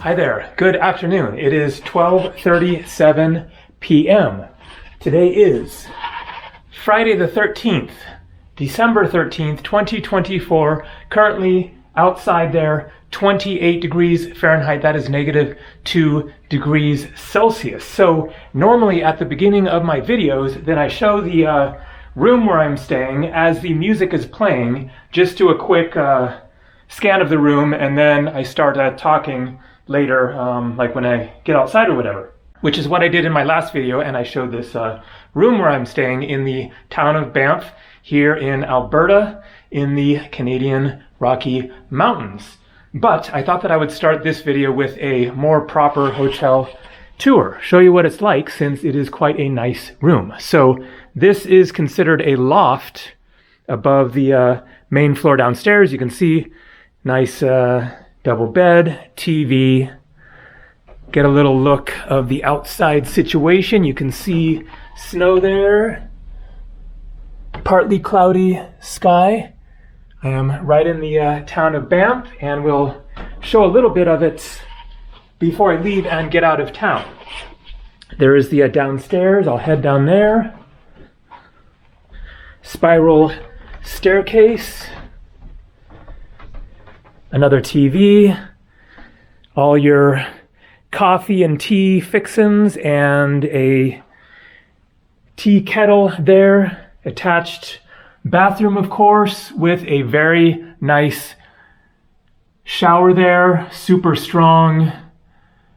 Hi there, good afternoon. It is 12:37 p.m. Today is Friday the 13th, December 13th, 2024. Currently outside there, 28 degrees Fahrenheit. That is -2 degrees Celsius. So normally at the beginning of my videos, then I show the room where I'm staying as the music is playing, just do a quick scan of the room, and then I start talking later, like when I get outside or whatever, which is what I did in my last video. And I showed this room where I'm staying in the town of Banff here in Alberta in the Canadian Rocky Mountains. But I thought that I would start this video with a more proper hotel tour, show you what it's like, since it is quite a nice room. So this is considered a loft above the main floor downstairs. You can see nice double bed, TV. Get a little look of the outside situation. You can see snow there, partly cloudy sky. I am right in the town of Banff, and we'll show a little bit of it before I leave and get out of town. There is the downstairs. I'll head down there. Spiral staircase. Another TV. All your coffee and tea fixins, and a tea kettle there. Attached bathroom, of course, with a very nice shower there. Super strong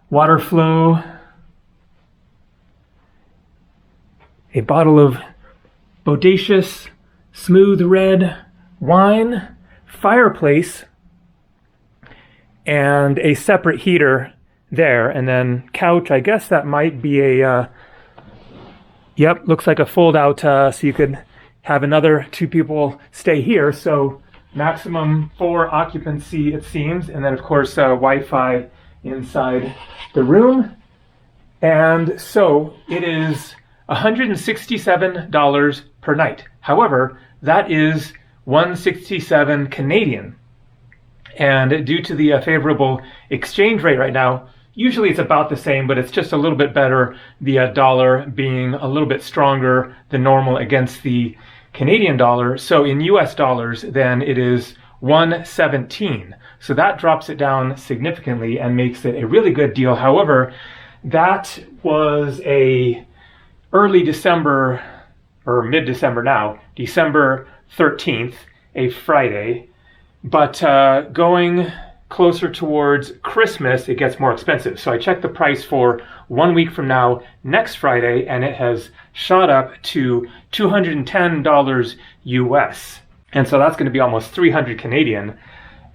water flow. A bottle of bodacious smooth red wine. Fireplace. And a separate heater there. And then couch, I guess that might be a, yep, looks like a fold out, so you could have another 2 people stay here. So maximum 4 occupancy, it seems. And then, of course, Wi-Fi inside the room. And so it is $167 per night. However, that is $167 Canadian. And due to the favorable exchange rate right now, usually it's about the same, but it's just a little bit better, the dollar being a little bit stronger than normal against the Canadian dollar. So in US dollars, then it is 117. So that drops it down significantly and makes it a really good deal. However, that was a early December, or mid-December now, December 13th, a Friday. But going closer towards Christmas, it gets more expensive. So I checked the price for 1 week from now, next Friday, and it has shot up to $210 US. And so that's going to be almost 300 Canadian.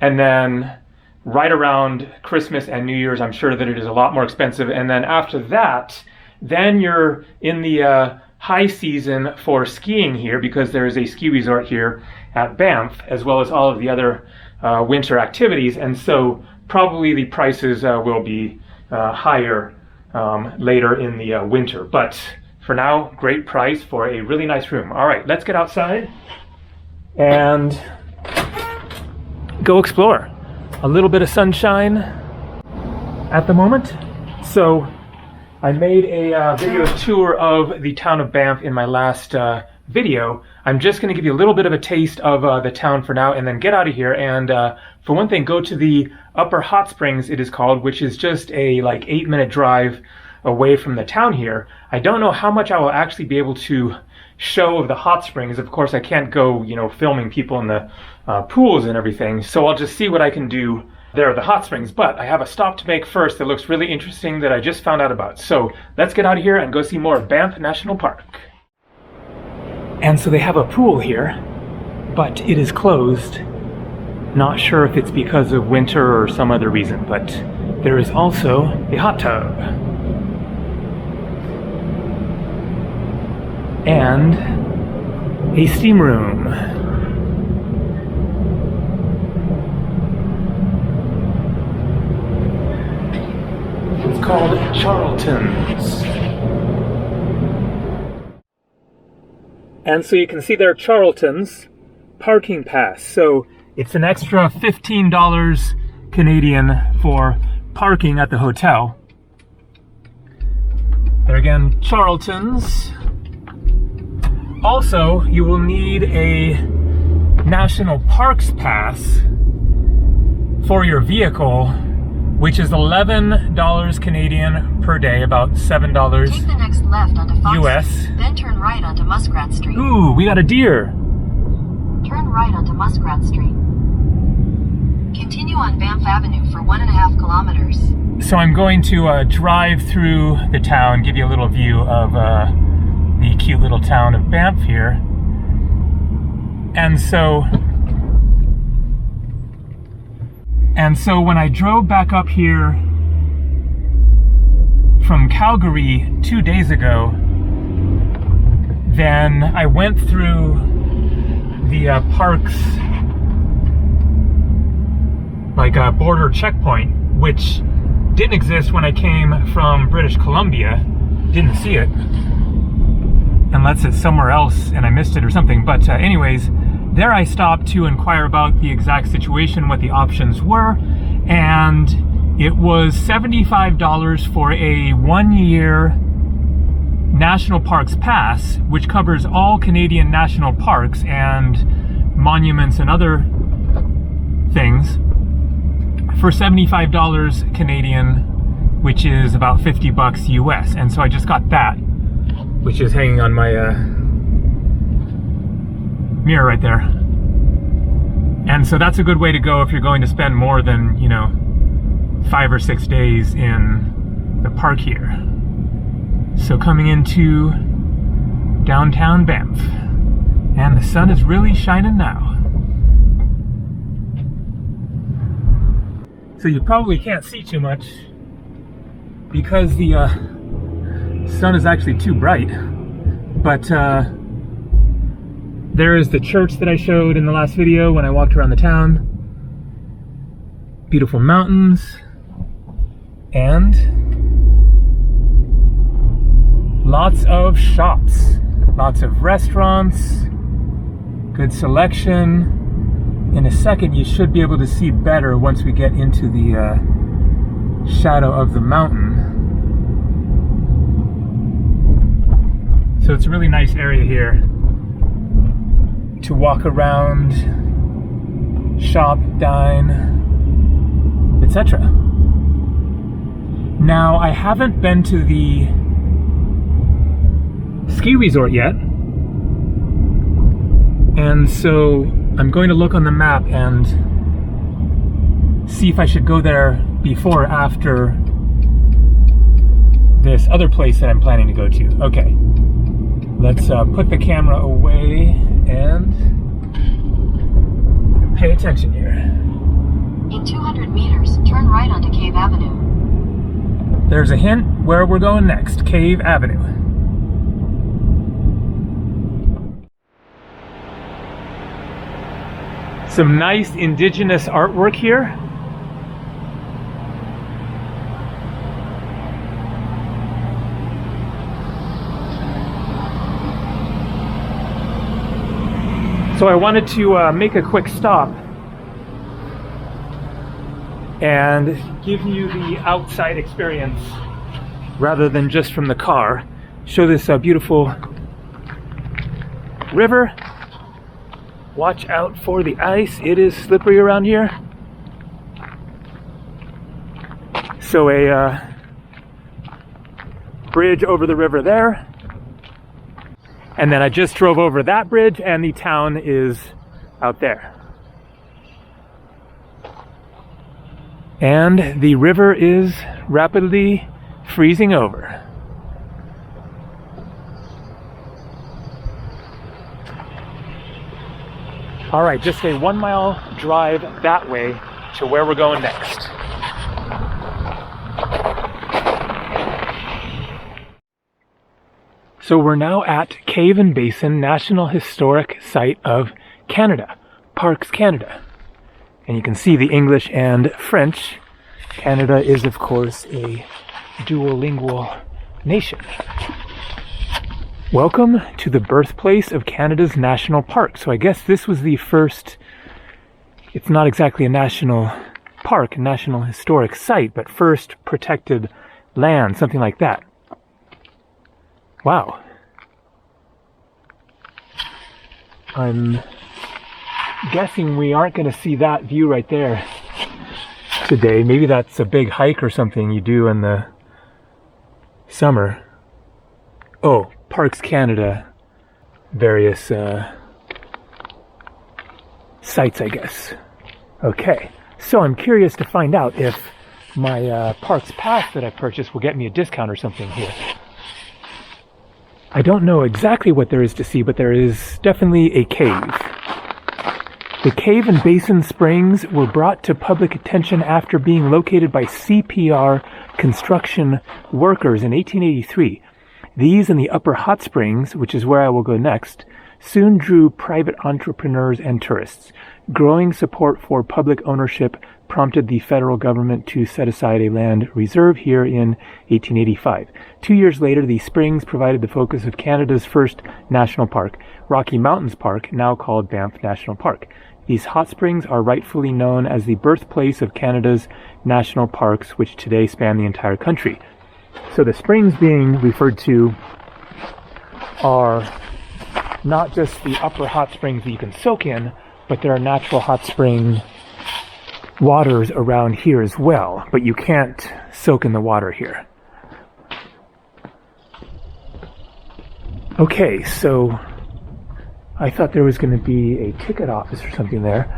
And then right around Christmas and New Year's, I'm sure that it is a lot more expensive. And then after that, then you're in the high season for skiing here, because there is a ski resort here at Banff, as well as all of the other winter activities. And so probably the prices will be higher later in the winter. But for now, great price for a really nice room. All right, let's get outside and go explore. A little bit of sunshine at the moment. So I made a video tour of the town of Banff in my last video. I'm just going to give you a little bit of a taste of the town for now, and then get out of here. And for one thing, go to the Upper Hot Springs, it is called, which is just a like 8-minute drive away from the town here. I don't know how much I will actually be able to show of the hot springs. Of course, I can't go, filming people in the pools and everything. So I'll just see what I can do there at the hot springs. But I have a stop to make first that looks really interesting that I just found out about. So let's get out of here and go see more of Banff National Park. And so they have a pool here, but it is closed. Not sure if it's because of winter or some other reason, but there is also a hot tub. And a steam room. It's called Charlton's. And so you can see there, Charlton's parking pass. So it's an extra $15 Canadian for parking at the hotel. There again, Charlton's. Also, you will need a National Parks Pass for your vehicle, which is $11 Canadian per day, about $7 Take the next left onto Fox US. Street, then turn right onto Muskrat Street. Ooh, we got a deer. Turn right onto Muskrat Street. Continue on Banff Avenue for 1.5 kilometers. So I'm going to drive through the town, give you a little view of the cute little town of Banff here. And so when I drove back up here from Calgary 2 days ago, then I went through the park's like a border checkpoint, which didn't exist when I came from British Columbia. Didn't see it, unless it's somewhere else and I missed it or something. But anyways, there I stopped to inquire about the exact situation, what the options were, and it was $75 for a 1-year National Parks Pass, which covers all Canadian national parks and monuments and other things, for $75 Canadian, which is about $50 US. And so I just got that, which is hanging on my mirror right there. And so that's a good way to go if you're going to spend more than, 5 or 6 days in the park here. So coming into downtown Banff, and the sun is really shining now. So you probably can't see too much because the sun is actually too bright. But there is the church that I showed in the last video when I walked around the town. Beautiful mountains. And lots of shops. Lots of restaurants. Good selection. In a second, you should be able to see better once we get into the shadow of the mountain. So it's a really nice area here to walk around, shop, dine, etc. Now, I haven't been to the ski resort yet, and so I'm going to look on the map and see if I should go there before or after this other place that I'm planning to go to. Okay, let's put the camera away and pay attention here. In 200 meters, turn right onto Cave Avenue. There's a hint where we're going next, Cave Avenue. Some nice indigenous artwork here. So I wanted to make a quick stop and give you the outside experience rather than just from the car. Show this beautiful river. Watch out for the ice. It is slippery around here. So a bridge over the river there. And then I just drove over that bridge and the town is out there. And the river is rapidly freezing over. All right, just a 1 mile drive that way to where we're going next. So we're now at Cave and Basin National Historic Site of Canada, Parks Canada. And you can see the English and French. Canada is, of course, a duolingual nation. Welcome to the birthplace of Canada's national park. So I guess this was the first, it's not exactly a national park, National Historic Site, but first protected land, something like that. Wow. I'm guessing we aren't going to see that view right there today. Maybe that's a big hike or something you do in the summer. Oh, Parks Canada, various sites, I guess. Okay, so I'm curious to find out if my Parks Pass that I purchased will get me a discount or something here. I don't know exactly what there is to see, but there is definitely a cave. The cave and Basin Springs were brought to public attention after being located by CPR construction workers in 1883. These and the Upper Hot Springs, which is where I will go next, soon drew private entrepreneurs and tourists. Growing support for public ownership prompted the federal government to set aside a land reserve here in 1885. 2 years later, the springs provided the focus of Canada's first national park, Rocky Mountains Park, now called Banff National Park. These hot springs are rightfully known as the birthplace of Canada's national parks, which today span the entire country. So the springs being referred to are not just the upper hot springs that you can soak in, but there are natural hot spring waters around here as well, but you can't soak in the water here. Okay, so I thought there was going to be a ticket office or something there.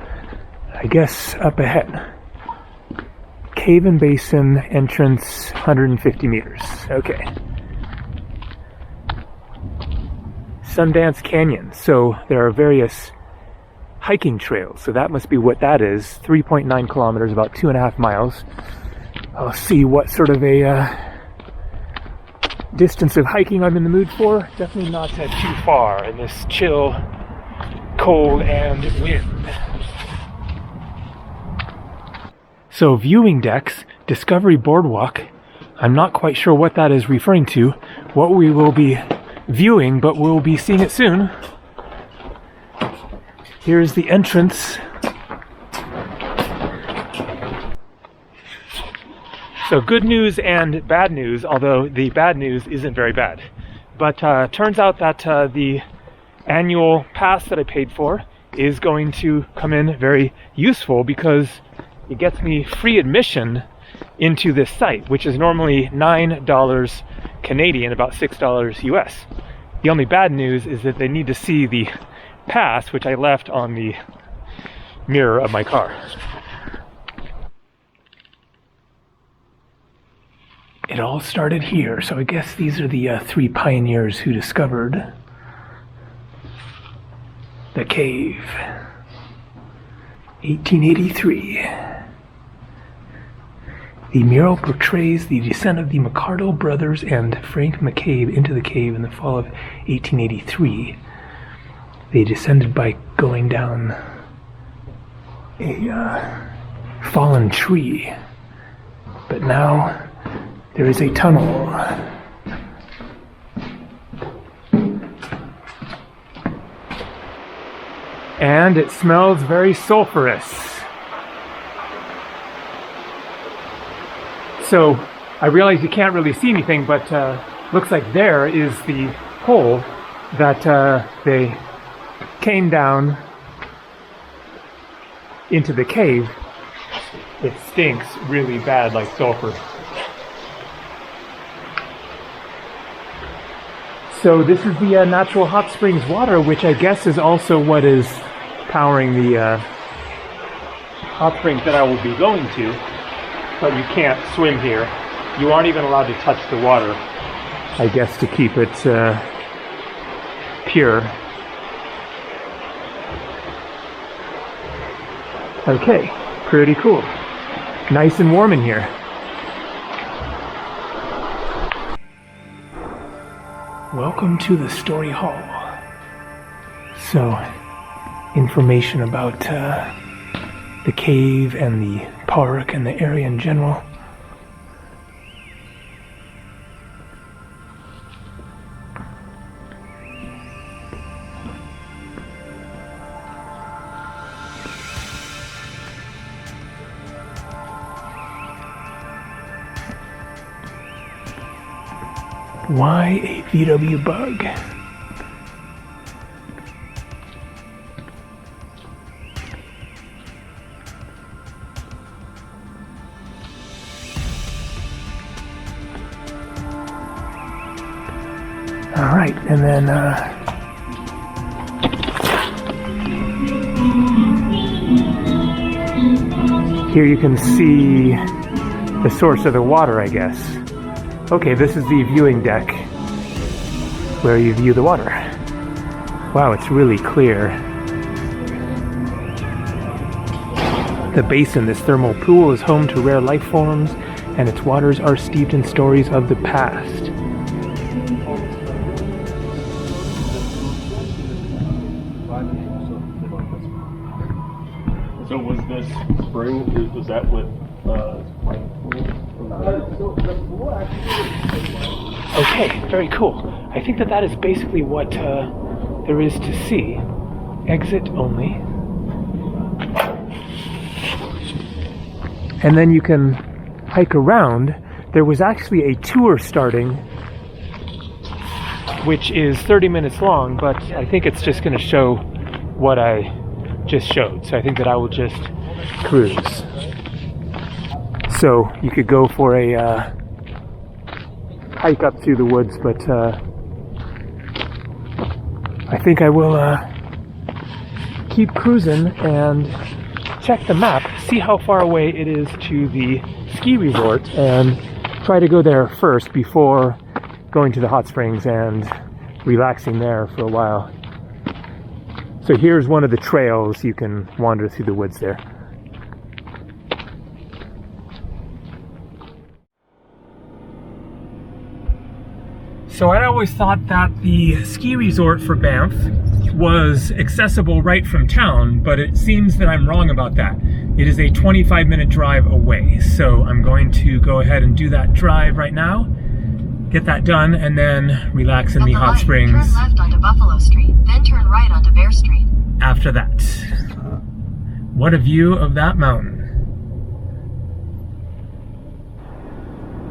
I guess up ahead. Cave and Basin entrance, 150 meters. Okay. Sundance Canyon. So there are various hiking trails. So that must be what that is. 3.9 kilometers, about 2.5 miles. I'll see what sort of a distance of hiking I'm in the mood for. Definitely not too far in this chill, cold, and wind. So viewing decks, Discovery Boardwalk. I'm not quite sure what that is referring to, what we will be viewing, but we'll be seeing it soon. Here's the entrance. So good news and bad news, although the bad news isn't very bad. But turns out that the annual pass that I paid for is going to come in very useful because it gets me free admission into this site, which is normally $9 Canadian, about $6 US. The only bad news is that they need to see the pass, which I left on the mirror of my car. It all started here, so I guess these are the three pioneers who discovered the cave. 1883. The mural portrays the descent of the McCardle brothers and Frank McCabe into the cave in the fall of 1883. They descended by going down a fallen tree, but now there is a tunnel. And it smells very sulfurous. So I realize you can't really see anything, but looks like there is the hole that they came down into the cave. It stinks really bad, like sulfur. So this is the natural hot springs water, which I guess is also what is powering the hot springs that I will be going to. But you can't swim here. You aren't even allowed to touch the water, I guess, to keep it pure. Okay, pretty cool. Nice and warm in here. Welcome to the Story Hall. So, information about the cave and the park and the area in general. Why a VW bug? All right, and then here you can see the source of the water, I guess. Okay, this is the viewing deck where you view the water. Wow, it's really clear. The Basin, this thermal pool, is home to rare life forms, and its waters are steeped in stories of the past. So was this spring, was that what, Okay, very cool. I think that is basically what there is to see. Exit only. And then you can hike around. There was actually a tour starting, which is 30 minutes long, but I think it's just going to show what I just showed. So I think that I will just cruise. So you could go for a hike up through the woods, but I think I will keep cruising and check the map, see how far away it is to the ski resort, and try to go there first before going to the hot springs and relaxing there for a while. So here's one of the trails. You can wander through the woods there. So I always thought that the ski resort for Banff was accessible right from town, but it seems that I'm wrong about that. It is a 25-minute drive away, so I'm going to go ahead and do that drive right now, get that done, and then relax in the hot springs. Turn left onto Buffalo Street, then turn right onto Bear Street. After that. What a view of that mountain.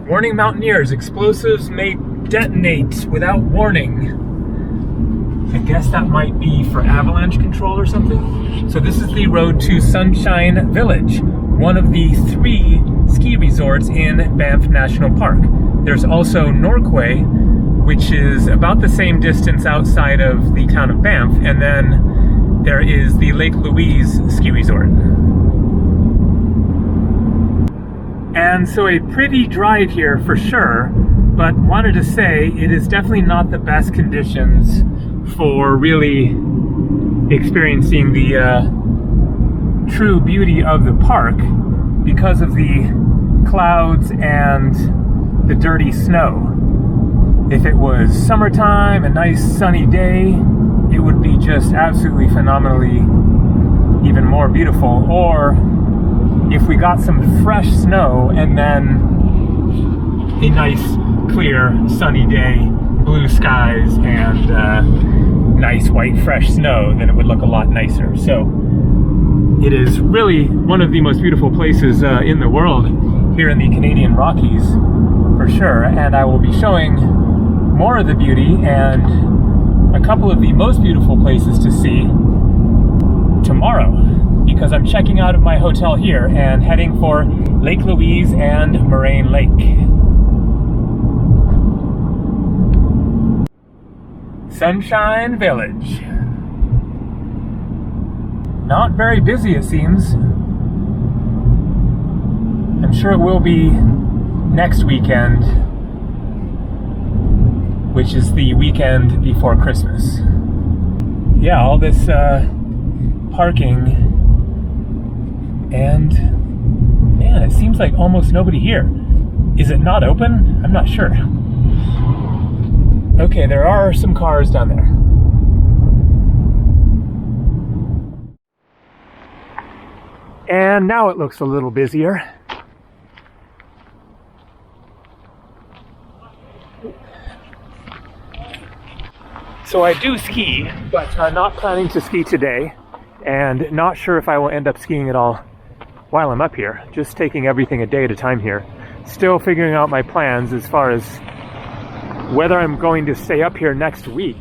Warning mountaineers, explosives may detonate without warning. I guess that might be for avalanche control or something. So this is the road to Sunshine Village, one of the 3 ski resorts in Banff National Park. There's also Norquay, which is about the same distance outside of the town of Banff, and then there is the Lake Louise ski resort. And so a pretty drive here for sure, but wanted to say it is definitely not the best conditions for really experiencing the true beauty of the park because of the clouds and the dirty snow. If it was summertime, a nice sunny day, it would be just absolutely phenomenally even more beautiful. Or if we got some fresh snow and then a nice clear sunny day, blue skies, and nice white fresh snow, then it would look a lot nicer. So it is really one of the most beautiful places in the world here in the Canadian Rockies for sure, and I will be showing more of the beauty and a couple of the most beautiful places to see tomorrow, because I'm checking out of my hotel here and heading for Lake Louise and Moraine Lake. Sunshine Village. Not very busy, it seems. I'm sure it will be next weekend, which is the weekend before Christmas. Yeah, all this parking, and man, it seems like almost nobody here. Is it not open? I'm not sure. Okay, there are some cars down there. And now it looks a little busier. So I do ski, but I'm not planning to ski today, and not sure if I will end up skiing at all while I'm up here. Just taking everything a day at a time here. Still figuring out my plans as far as whether I'm going to stay up here next week.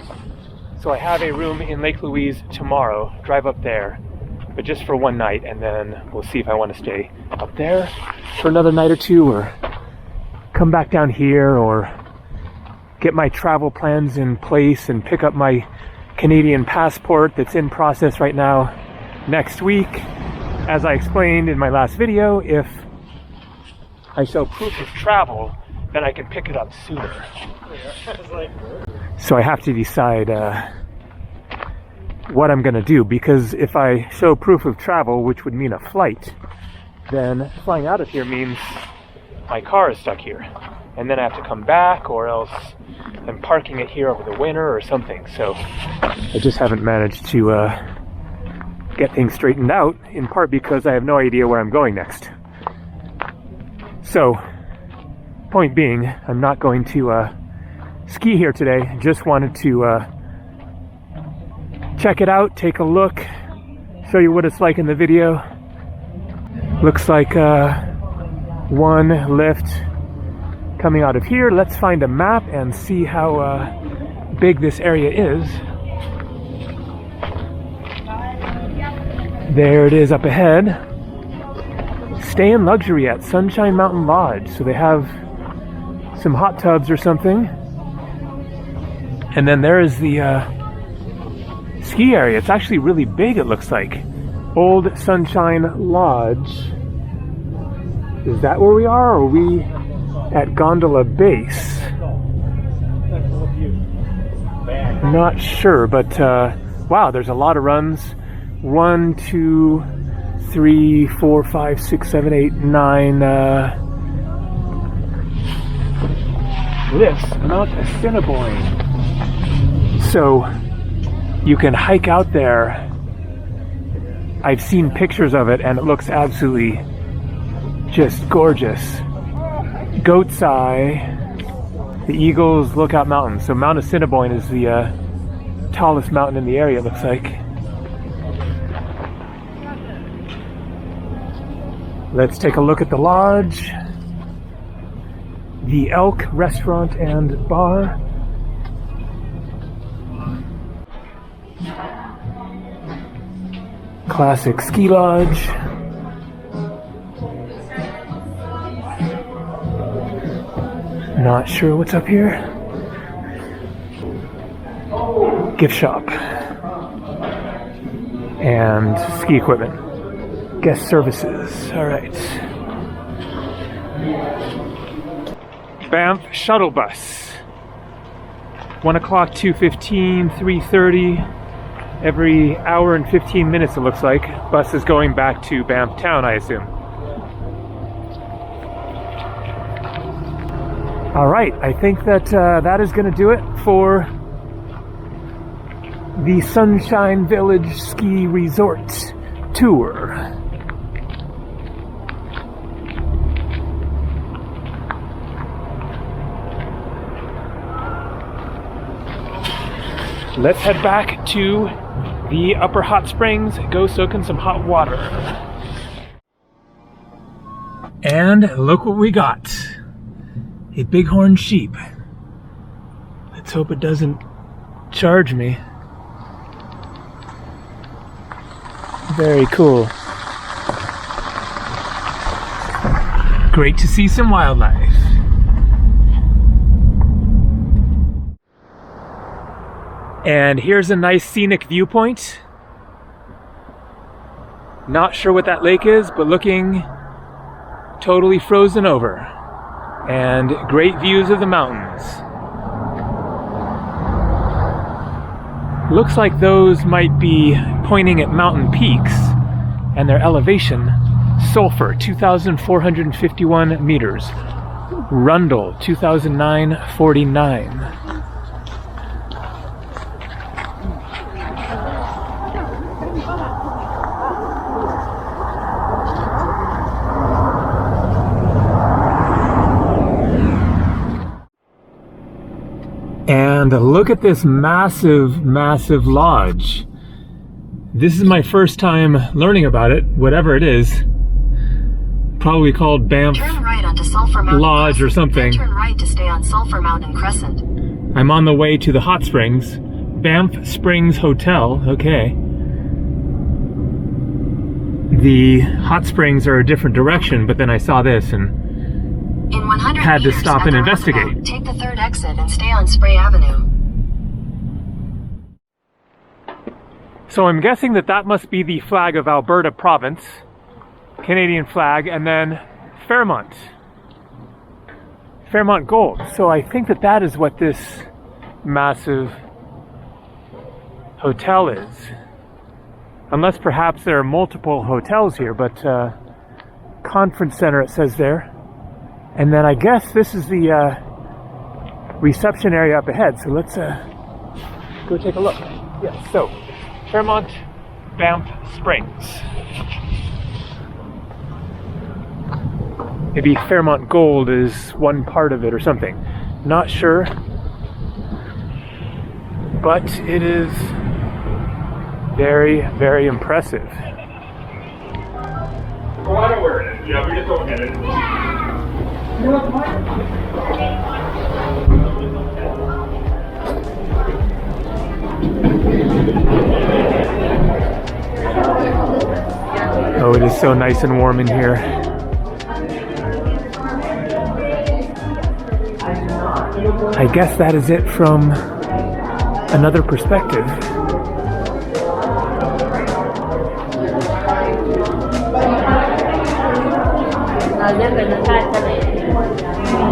So I have a room in Lake Louise tomorrow, drive up there, but just for one night, and then we'll see if I want to stay up there for another night or two, or come back down here, or get my travel plans in place and pick up my Canadian passport that's in process right now next week. As I explained in my last video, if I show proof of travel, then I can pick it up sooner. So I have to decide what I'm going to do, because if I show proof of travel, which would mean a flight, then flying out of here means my car is stuck here. And then I have to come back, or else I'm parking it here over the winter or something. So I just haven't managed to get things straightened out, in part because I have no idea where I'm going next. So, point being, I'm not going to ski here today. Just wanted to check it out, take a look, show you what it's like in the video. Looks like one lift coming out of here. Let's find a map and see how big this area is. There it is up ahead. Stay in luxury at Sunshine Mountain Lodge. So they have some hot tubs or something. And then there is the ski area. It's actually really big, it looks like. Old Sunshine Lodge. Is that where we are, or are we at Gondola Base? Not sure, but wow, there's a lot of runs. 1, 2, 3, 4, 5, 6, 7, 8, 9 lifts. Mount Assiniboine. So you can hike out there. I've seen pictures of it and it looks absolutely just gorgeous. Goat's Eye, the Eagles Lookout Mountain. So Mount Assiniboine is the tallest mountain in the area, it looks like. Let's take a look at the lodge. The Elk Restaurant and Bar. Classic ski lodge. Not sure what's up here. Gift shop. And ski equipment. Guest services. All right. Banff shuttle bus. 1 o'clock, 2:15, 3:30. Every hour and 15 minutes, it looks like. Bus is going back to Banff town, I assume. All right, I think that that is going to do it for the Sunshine Village Ski Resort tour. Let's head back to the upper hot springs, go soak in some hot water. And look what we got. A bighorn sheep. Let's hope it doesn't charge me. Very cool. Great to see some wildlife. And here's a nice scenic viewpoint. Not sure what that lake is, but looking totally frozen over. And great views of the mountains. Looks like those might be pointing at mountain peaks, and their elevation: Sulphur, 2,451 meters. Rundle, 2,949. And look at this massive, massive lodge. This is my first time learning about it, whatever it is. probably called Banff Turn right onto Sulphur Mountain Lodge or Crescent, something. then turn right to stay on Sulphur Mountain Crescent. I'm on the way to the hot springs. Banff Springs Hotel, okay. The hot springs are a different direction, but then I saw this and In 100 had to meters stop at and the investigate. roundabout, take the third exit and stay on Spray Avenue. So I'm guessing that that must be the flag of Alberta province, Canadian flag, and then Fairmont gold. So I think that that is what this massive hotel is. Unless perhaps there are multiple hotels here, but conference center it says there. And then I guess this is the reception area up ahead. So let's go take a look. Yes, so Fairmont Banff Springs. Maybe Fairmont Gold is one part of it or something. Not sure. But it is very, very impressive. Oh, I know where it is. Yeah, we just don't get it. Oh, it is so nice and warm in here. I guess that is it from another perspective.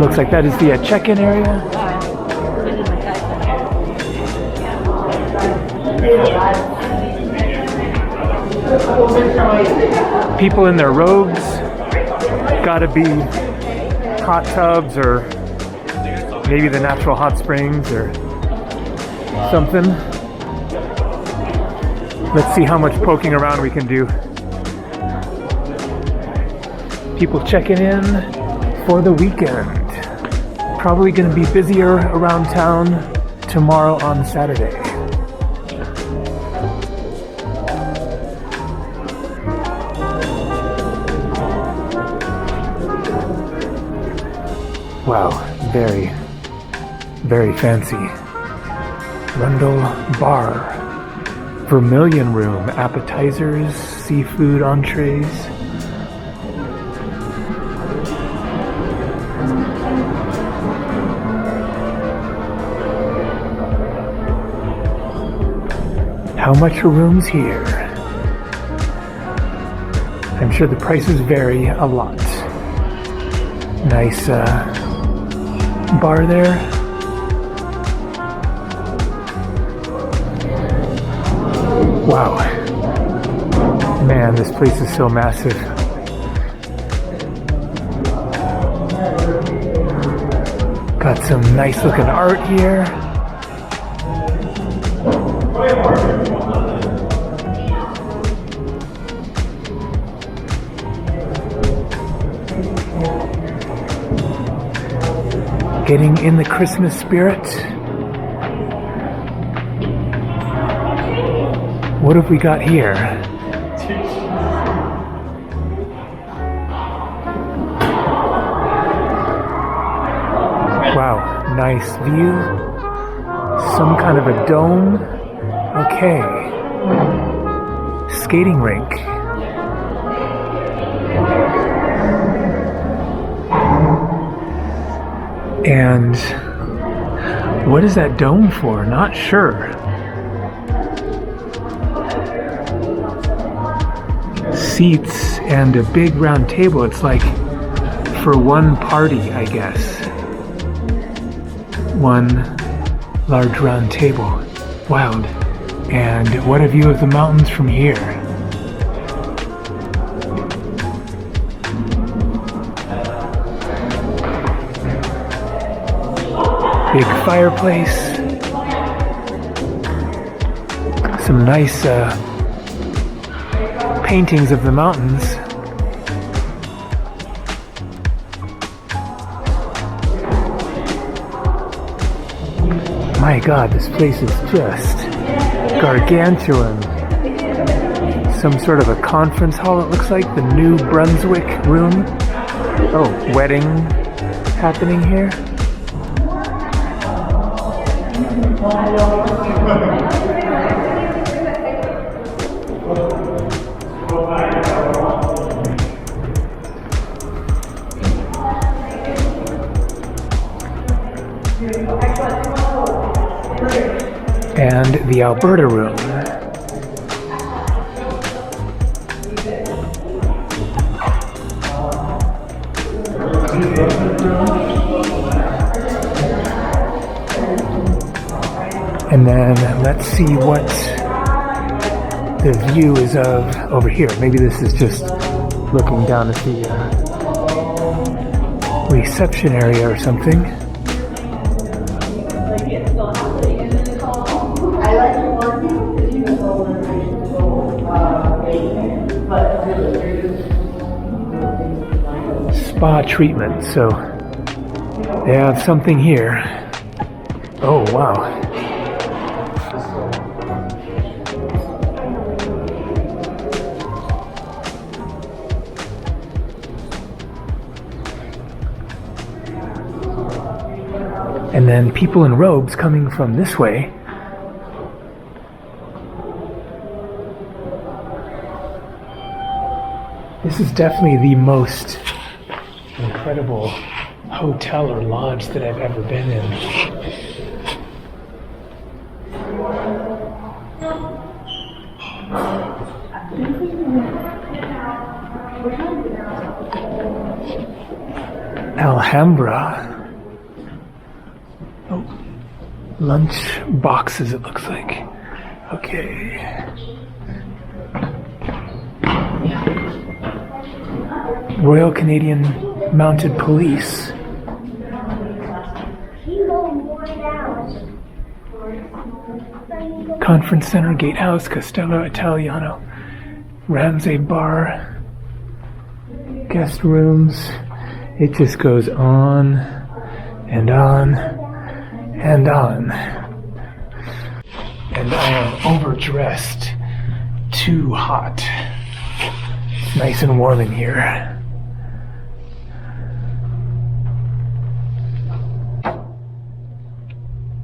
Looks like that is the check-in area. People in their robes, gotta be hot tubs or maybe the natural hot springs or something. Let's see how much poking around we can do. People checking in for the weekend. Probably gonna be busier around town tomorrow on Saturday. Wow, very, very fancy. Rundle Bar, Vermilion Room, appetizers, seafood entrees. How much are rooms here? I'm sure the prices vary a lot. Nice bar there. Wow. Man, this place is so massive. Got some nice looking art here. Getting in the Christmas spirit. What have we got here? Wow, nice view. Some kind of a dome. Okay. Skating rink. And what is that dome for? Not sure. Seats and a big round table. It's like for one party, I guess. One large round table. Wow. And what a view of the mountains from here. Big fireplace. Some nice paintings of the mountains. My God, this place is just gargantuan. Some sort of a conference hall, it looks like. The New Brunswick room. Oh, wedding happening here? And the Alberta room. And then let's see what the view is of over here. Maybe this is just looking down at the reception area or something. Spa treatment, so they have something here. Oh, wow. And then people in robes coming from this way. This is definitely the most incredible hotel or lodge that I've ever been in. Alhambra. Oh, lunch boxes it looks like. Okay. Royal Canadian Mounted Police. Conference Center, Gatehouse, Castello Italiano, Ramsay Bar, guest rooms. It just goes on and on and on. And I am overdressed. Too hot. It's nice and warm in here.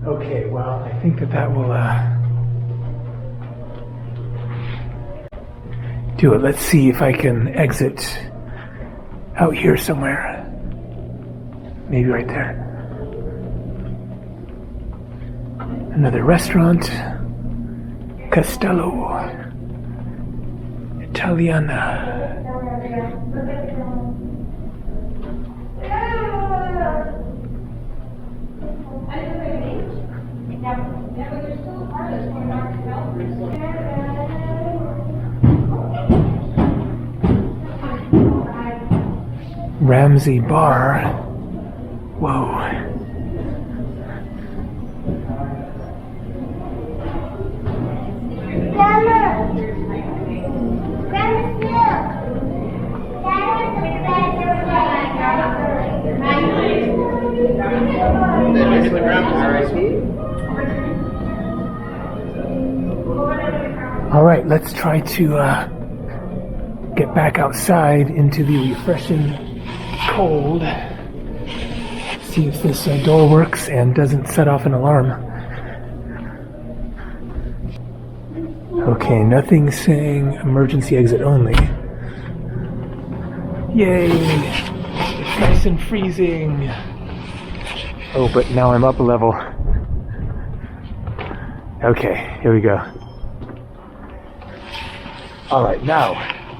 Okay, well, I think that will do it. Let's see if I can exit out here somewhere. Maybe right there. Another restaurant. Castello Italiana. Ramsay Bar. Whoa. All right, let's try to get back outside into the refreshing cold. See if this door works and doesn't set off an alarm. Okay, nothing saying emergency exit only. Yay! It's nice and freezing. Oh, but now I'm up a level. Okay, here we go. Alright, now,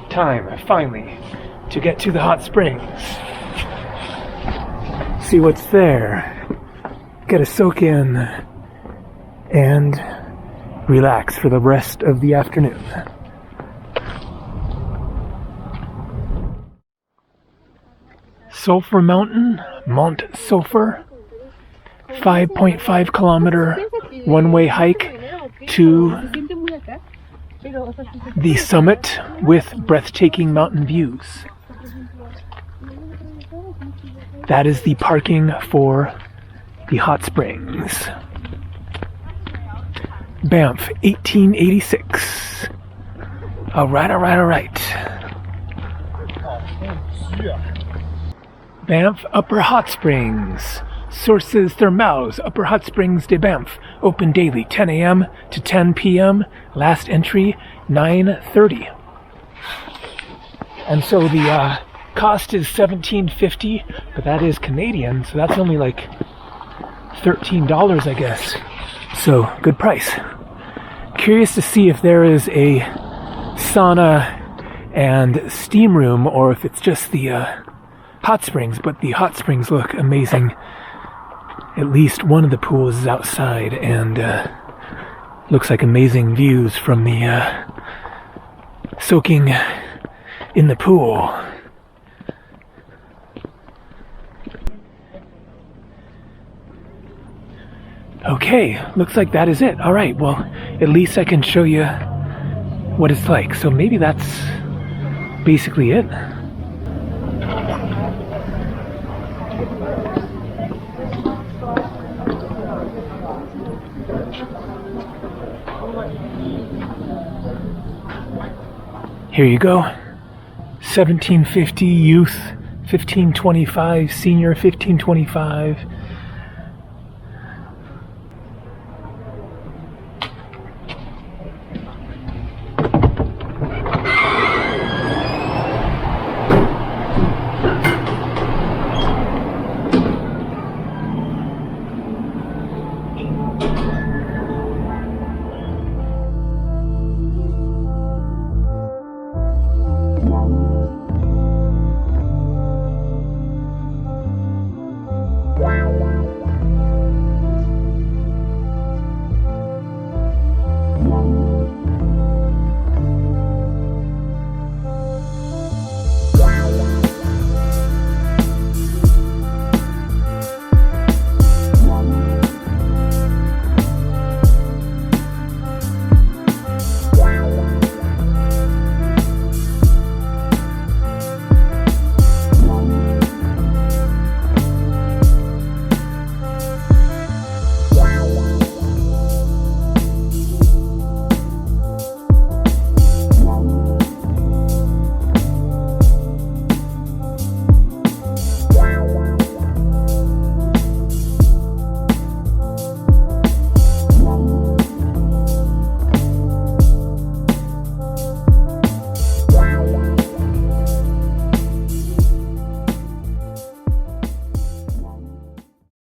time, finally, to get to the hot springs. See what's there. Get a soak in. And relax for the rest of the afternoon. Sulphur Mountain, Mont Sulphur. 5.5 kilometer one-way hike to the summit with breathtaking mountain views. That is the parking for the hot springs. Banff, 1886. All right. Banff Upper Hot Springs. Sources thermales, Upper Hot Springs de Banff. Open daily, 10 a.m. to 10 p.m. Last entry, 9:30. And so the cost is $17.50, but that is Canadian, so that's only like $13, I guess. So, good price. Curious to see if there is a sauna and steam room, or if it's just the hot springs, but the hot springs look amazing. At least one of the pools is outside, and looks like amazing views from the soaking in the pool. Okay, looks like that is it. Alright, well, at least I can show you what it's like. So maybe that's basically it. Here you go. $17.50 youth, $15.25 senior, $15.25.